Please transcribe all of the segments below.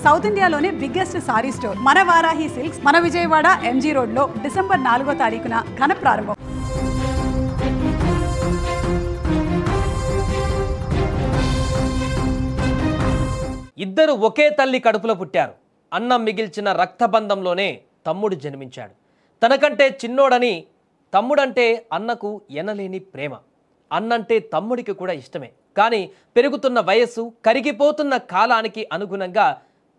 South ఇండియాలోనే biggest sorry store మన Varahi silks మన విజయవాడ ఎంజీ రోడ్ లో డిసెంబర్ 4వ తారీఖున ఘన ప్రారంభం. ఇద్దరు ఒకే తల్లి కడుపులో పుట్టారు. అన్నం మిగిల్చిన రక్తబంధంలోనే తమ్ముడు జన్మించాడు. తనకంటే చిన్నోడని తమ్ముడంటే అన్నకు ఎనలేని ప్రేమ. అన్నంటే తమ్ముడికి కూడా ఇష్టమే. కానీ పెరుగుతున్న వయస్సు, కరిగిపోతున్న కాలానికి అనుగుణంగా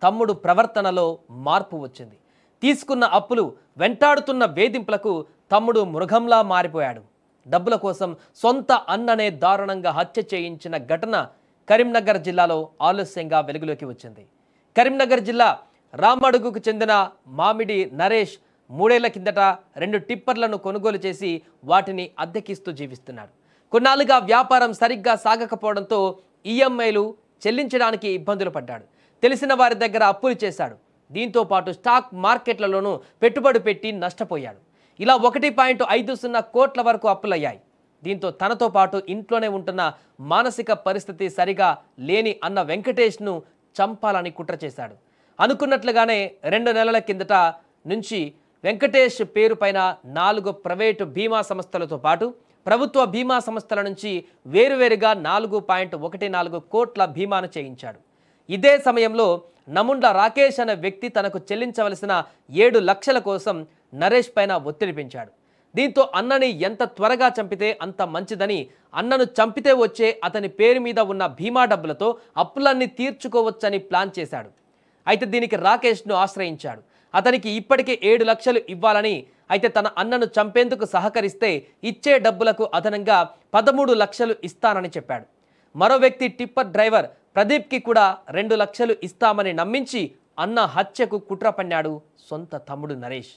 తమ్ముడు ప్రవర్తనలో మార్పు వచ్చింది. తీసుకున్న అప్పులు, వెంటాడుతున్న వేధింపులకు తమ్ముడు మృగంలా మారిపోయాడు. డబ్బుల కోసం సొంత అన్ననే దారుణంగా హత్య చేయించిన ఘటన కరీంనగర్ జిల్లాలో ఆలస్యంగా వెలుగులోకి వచ్చింది. కరీంనగర్ జిల్లా రామడుగుకు చెందిన మామిడి నరేష్ 3 ఏళ్ల కిందట 2 టిప్పర్లను కొనుగోలు చేసి వాటిని అద్దెకిస్తూ జీవిస్తున్నాడు. కొన్నాళ్ళుగా వ్యాపారం సరిగ్గా సాగకపోవడంతో ఈఎంఐలు చెల్లించడానికి ఇబ్బందులు పడ్డాడు. తెలిసిన వారి దగ్గర అప్పులు చేశాడు. దీంతో పాటు స్టాక్ మార్కెట్లలోనూ పెట్టుబడి పెట్టి నష్టపోయాడు. ఇలా 1.50 కోట్ల వరకు అప్పులయ్యాయి. దీంతో తనతో పాటు ఇంట్లోనే ఉంటున్న మానసిక పరిస్థితి సరిగా లేని అన్న వెంకటేష్ను చంపాలని కుట్ర చేశాడు. అనుకున్నట్లుగానే 2 నెలల కిందట నుంచి వెంకటేష్ పేరు పైన 4 ప్రైవేటు బీమా సంస్థలతో పాటు ప్రభుత్వ బీమా సంస్థల నుంచి వేరువేరుగా 4.14 కోట్ల బీమాను చేయించాడు. ఇదే సమయంలో నముండ్ల రాకేష్ అనే వ్యక్తి తనకు చెల్లించవలసిన 7 లక్షల కోసం నరేష్ పైన ఒత్తిడి పెంచాడు. దీంతో అన్నని ఎంత త్వరగా చంపితే అంత మంచిదని, అన్నను చంపితే వచ్చే అతని పేరు మీద ఉన్న బీమా డబ్బులతో అప్పులన్నీ తీర్చుకోవచ్చని ప్లాన్ చేశాడు. అయితే దీనికి రాకేష్ను ఆశ్రయించాడు. అతనికి ఇప్పటికే 7 లక్షలు ఇవ్వాలని, అయితే తన అన్నను చంపేందుకు సహకరిస్తే ఇచ్చే డబ్బులకు అదనంగా 13 లక్షలు ఇస్తానని చెప్పాడు. మరో వ్యక్తి టిప్పర్ డ్రైవర్ ప్రదీప్కి కూడా 2 లక్షలు ఇస్తామని నమ్మించి అన్న హత్యకు కుట్ర పన్నాడు సొంత తమ్ముడు నరేష్.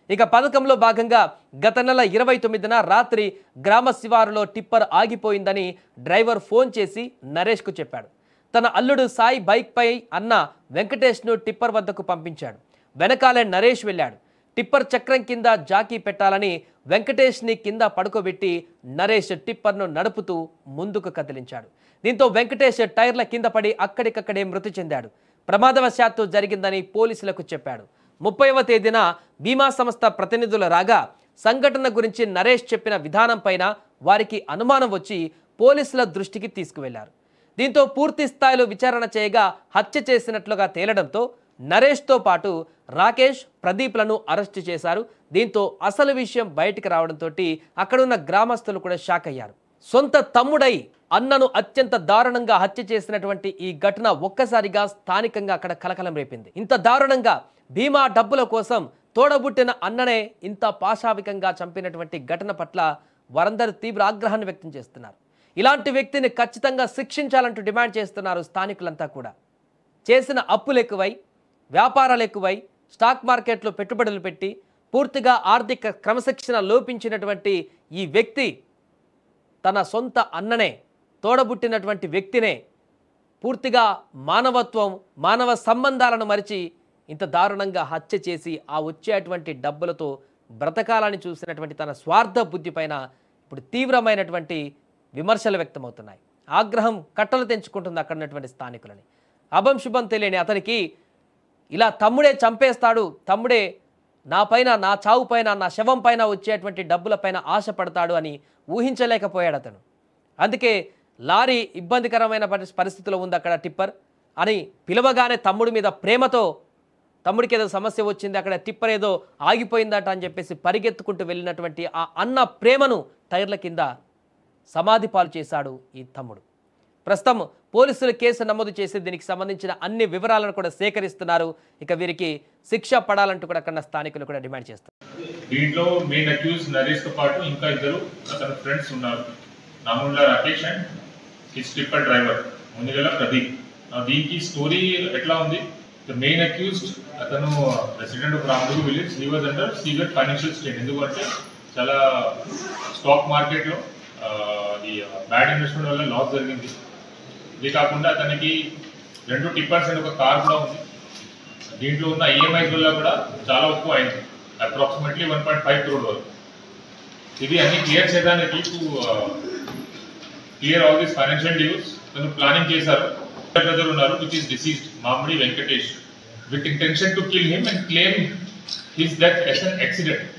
ఇక పథకంలో భాగంగా గత నెల 29న రాత్రి గ్రామ శివారులో టిప్పర్ ఆగిపోయిందని డ్రైవర్ ఫోన్ చేసి నరేష్కు చెప్పాడు. తన అల్లుడు సాయి బైక్పై అన్న వెంకటేష్ను టిప్పర్ వద్దకు పంపించాడు. వెనకాలే నరేష్ వెళ్ళాడు. టిప్పర్ చక్రం కింద జాకీ పెట్టాలని వెంకటేష్ని కింద పడుకోబెట్టి నరేష్ టిప్పర్ను నడుపుతూ ముందుకు కదిలించాడు. దీంతో వెంకటేష్ టైర్ల కింద పడి అక్కడికక్కడే మృతి చెందాడు. ప్రమాదవశాత్తు జరిగిందని పోలీసులకు చెప్పాడు. 30వ తేదీన బీమా సంస్థ ప్రతినిధులు రాగా సంఘటన గురించి నరేష్ చెప్పిన విధానం పైన వారికి అనుమానం వచ్చి పోలీసుల దృష్టికి తీసుకువెళ్లారు. దీంతో పూర్తి స్థాయిలో విచారణ చేయగా హత్య చేసినట్లుగా తేలడంతో నరేష్తో పాటు రాకేష్, ప్రదీప్లను అరెస్టు చేశారు. దీంతో అసలు విషయం బయటికి రావడంతో అక్కడున్న గ్రామస్తులు కూడా షాక్ అయ్యారు. సొంత తమ్ముడై అన్నను అత్యంత దారుణంగా హత్య చేసినటువంటి ఈ ఘటన ఒక్కసారిగా స్థానికంగా అక్కడ కలకలం రేపింది. ఇంత దారుణంగా బీమా డబ్బుల కోసం తోడబుట్టిన అన్ననే ఇంత పాశావికంగా చంపినటువంటి ఘటన పట్ల వారందరూ తీవ్ర ఆగ్రహాన్ని వ్యక్తం చేస్తున్నారు. ఇలాంటి వ్యక్తిని ఖచ్చితంగా శిక్షించాలంటూ డిమాండ్ చేస్తున్నారు స్థానికులంతా కూడా. చేసిన అప్పులు ఎక్కువై, వ్యాపారాలు ఎక్కువై, స్టాక్ మార్కెట్లో పెట్టుబడులు పెట్టి పూర్తిగా ఆర్థిక క్రమశిక్షణ లోపించినటువంటి ఈ వ్యక్తి తన సొంత అన్ననే, తోడబుట్టినటువంటి వ్యక్తినే పూర్తిగా మానవత్వం, మానవ సంబంధాలను మరిచి ఇంత దారుణంగా హత్య చేసి ఆ వచ్చేటువంటి డబ్బులతో బ్రతకాలని చూసినటువంటి తన స్వార్థ బుద్ధి పైన ఇప్పుడు తీవ్రమైనటువంటి విమర్శలు వ్యక్తమవుతున్నాయి. ఆగ్రహం కట్టలు తెంచుకుంటుంది అక్కడ ఉన్నటువంటి స్థానికులని. అభం శుభం తెలియని అతనికి ఇలా తమ్ముడే చంపేస్తాడు, తమ్ముడే నా పైన, నా చావు పైన, నా శవం పైన వచ్చేటువంటి డబ్బులపైన ఆశపడతాడు అని ఊహించలేకపోయాడు అతను. అందుకే లారీ ఇబ్బందికరమైన పరిస్థితిలో ఉంది అక్కడ టిప్పర్ అని పిలవగానే తమ్ముడి మీద ప్రేమతో, తమ్ముడికి ఏదో సమస్య వచ్చింది, అక్కడ టిప్పర్ ఏదో ఆగిపోయిందట అని చెప్పేసి పరిగెత్తుకుంటూ వెళ్ళినటువంటి ఆ అన్న ప్రేమను టైర్ల కింద సమాధి పాలు చేశాడు ఈ తమ్ముడు. ప్రస్తుతం పోలీసులు కేసు నమోదు చేసి దీనికి సంబంధించిన అన్ని వివరాలను కూడా సేకరిస్తున్నారు. ఇక వీరికి శిక్ష పడాలంటూ కూడా అక్కడ స్థానికులు కూడా డిమాండ్ చేస్తారు. దీంట్లో మెయిన్ అక్యూజ్ నరేష్ తో పాటు ఇంకా 2 అతని ఫ్రెండ్స్ ఉన్నారు. Namundla Rakesh and his tipper driver Munigala Pradeep. దీనికి స్టోరీ ఎట్లా ఉంది? ద మెయిన్ అక్యూజ్డ్ అతను resident of Ramadugu village. He was under severe financial strain. ఎందుకంటే చాలా స్టాక్ మార్కెట్లో బ్యాడ్ ఇన్వెస్ట్మెంట్ వల్ల లాస్ జరిగింది. ఇది కాకుండా అతనికి 2 టిప్పర్స్ అండ్ ఒక కార్ కూడా ఉంది. దీంట్లో ఉన్న ఈఎంఐస్ వల్ల కూడా చాలా ఎక్కువ అయింది, అప్రాక్సిమేట్లీ 1.5 crore వరకు. ఇది అన్ని క్లియర్ చేయడానికి clear all this financial dues తను ప్లానింగ్ చేశారు. బ్రదర్ ఉన్నారు which is deceased Mamidi Venkatesh. with intention to kill him and claim his death as an accident.